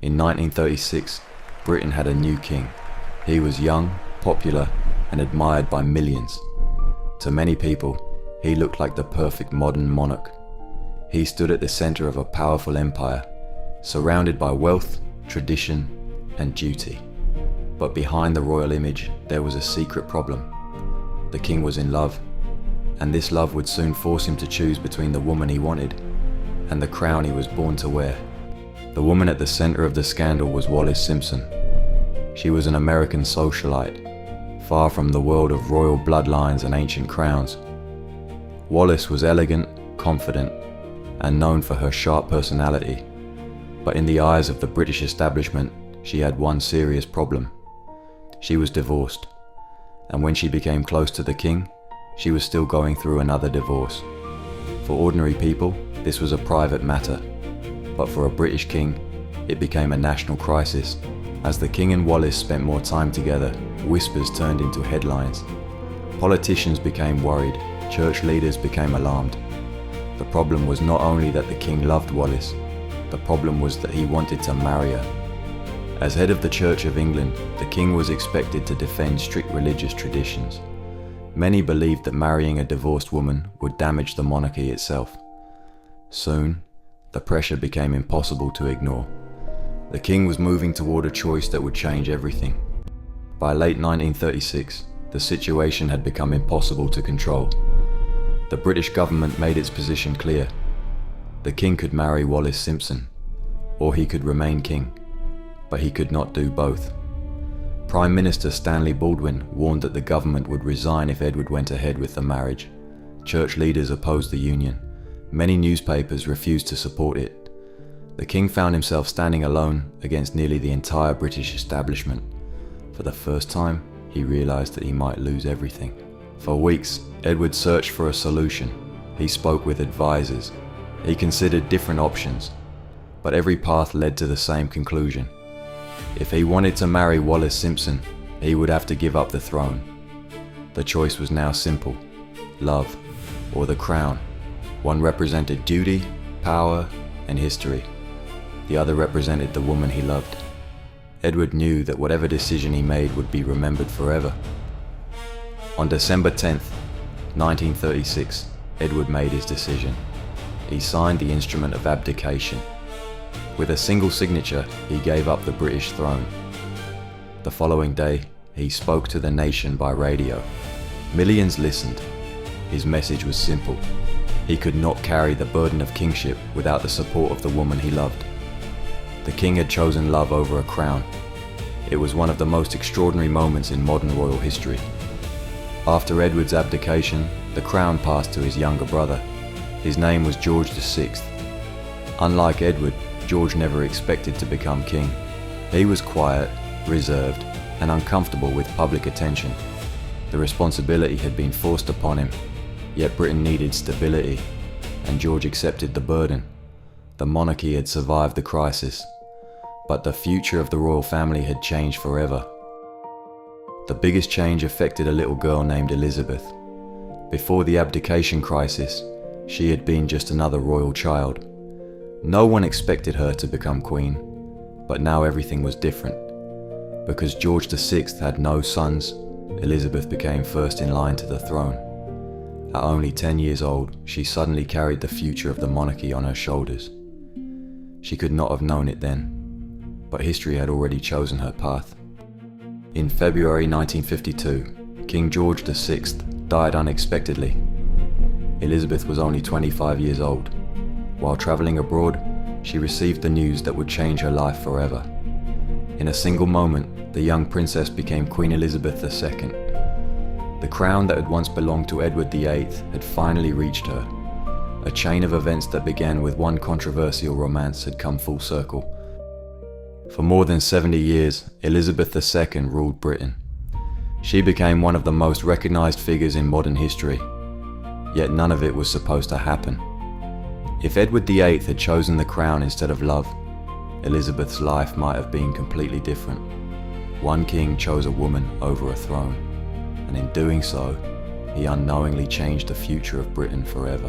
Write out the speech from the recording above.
In 1936, Britain had a new king. He was young, popular, and admired by millions. To many people, he looked like the perfect modern monarch. He stood at the center of a powerful empire, surrounded by wealth, tradition, and duty. But behind the royal image, there was a secret problem. The king was in love, and this love would soon force him to choose between the woman he wanted and the crown he was born to wear. The woman at the center of the scandal was Wallis Simpson. She was an American socialite, far from the world of royal bloodlines and ancient crowns. Wallis was elegant, confident, and known for her sharp personality. But in the eyes of the British establishment, she had one serious problem. She was divorced, and when she became close to the king, she was still going through another divorce. For ordinary people, this was a private matter, but for a British king, it became a national crisis. As the king and Wallis spent more time together, whispers turned into headlines. Politicians became worried, church leaders became alarmed. The problem was not only that the king loved Wallis, the problem was that he wanted to marry her. As head of the Church of England, the king was expected to defend strict religious traditions. Many believed that marrying a divorced woman would damage the monarchy itself. Soon, the pressure became impossible to ignore. The king was moving toward a choice that would change everything. By late 1936, the situation had become impossible to control. The British government made its position clear. The king could marry Wallis Simpson, or he could remain king, but he could not do both. Prime Minister Stanley Baldwin warned that the government would resign if Edward went ahead with the marriage. Church leaders opposed the union. Many newspapers refused to support it. The king found himself standing alone against nearly the entire British establishment. For the first time, he realized that he might lose everything. For weeks, Edward searched for a solution. He spoke with advisors. He considered different options, but every path led to the same conclusion. If he wanted to marry Wallis Simpson, he would have to give up the throne. The choice was now simple: love or the crown. One represented duty, power, and history. The other represented the woman he loved. Edward knew that whatever decision he made would be remembered forever. On December 10th, 1936, Edward made his decision. He signed the instrument of abdication. With a single signature, he gave up the British throne. The following day, he spoke to the nation by radio. Millions listened. His message was simple. He could not carry the burden of kingship without the support of the woman he loved. The king had chosen love over a crown. It was one of the most extraordinary moments in modern royal history. After Edward's abdication, the crown passed to his younger brother. His name was George VI. Unlike Edward, George never expected to become king. He was quiet, reserved, and uncomfortable with public attention. The responsibility had been forced upon him, yet Britain needed stability, and George accepted the burden. The monarchy had survived the crisis, but the future of the royal family had changed forever. The biggest change affected a little girl named Elizabeth. Before the abdication crisis, she had been just another royal child. No one expected her to become queen, but now everything was different. Because George VI had no sons, Elizabeth became first in line to the throne. At only 10 years old, she suddenly carried the future of the monarchy on her shoulders. She could not have known it then, but history had already chosen her path. In February 1952, King George VI died unexpectedly. Elizabeth was only 25 years old. While traveling abroad, she received the news that would change her life forever. In a single moment, the young princess became Queen Elizabeth II. The crown that had once belonged to Edward VIII had finally reached her. A chain of events that began with one controversial romance had come full circle. For more than 70 years, Elizabeth II ruled Britain. She became one of the most recognized figures in modern history, yet none of it was supposed to happen. If Edward VIII had chosen the crown instead of love, Elizabeth's life might have been completely different. One king chose a woman over a throne, and in doing so, he unknowingly changed the future of Britain forever.